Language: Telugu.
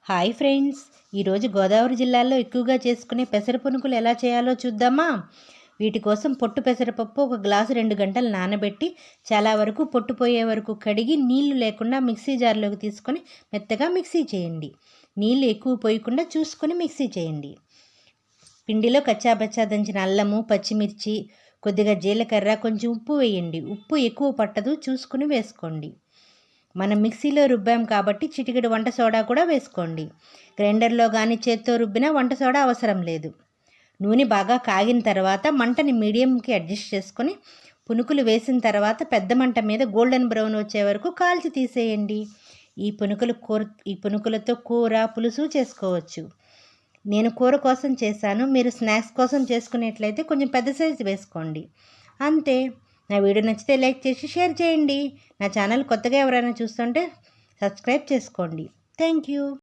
హాయ్ ఫ్రెండ్స్, ఈరోజు గోదావరి జిల్లాలో ఎక్కువగా చేసుకునే పెసర పునుకులు ఎలా చేయాలో చూద్దామా. వీటి కోసం పొట్టు పెసరపప్పు 1 గ్లాసు 2 గంటలు నానబెట్టి చాలా వరకు పొట్టు పోయే వరకు కడిగి నీళ్లు లేకుండా మిక్సీ జార్లోకి తీసుకొని మెత్తగా మిక్సీ చేయండి. నీళ్లు ఎక్కువ పోయకుండా చూసుకొని మిక్సీ చేయండి. పిండిలో కచ్చాపచ్చా దంచిన అల్లము, పచ్చిమిర్చి, కొద్దిగా జీలకర్ర, కొంచెం ఉప్పు వేయండి. ఉప్పు ఎక్కువ పట్టదు, చూసుకుని వేసుకోండి. మనం మిక్సీలో రుబ్బాం కాబట్టి చిటికెడు వంట సోడా కూడా వేసుకోండి. గ్రైండర్లో కానీ చేత్తో రుబ్బినా వంట సోడా అవసరం లేదు. నూనె బాగా కాగిన తర్వాత మంటని మీడియంకి అడ్జస్ట్ చేసుకొని పునుకులు వేసిన తర్వాత పెద్ద మంట మీద గోల్డెన్ బ్రౌన్ వచ్చే వరకు కాల్చి తీసేయండి. ఈ పునుకులతో కూర, పులుసు చేసుకోవచ్చు. నేను కూర కోసం చేశాను, మీరు స్నాక్స్ కోసం చేసుకునేట్లయితే కొంచెం పెద్ద సైజు వేసుకోండి. అంతే. నా వీడియో నచ్చితే లైక్ చేసి షేర్ చేయండి. నా ఛానల్ కొత్తగా ఎవరైనా చూస్తుంటే సబ్స్క్రైబ్ చేసుకోండి. Thank you.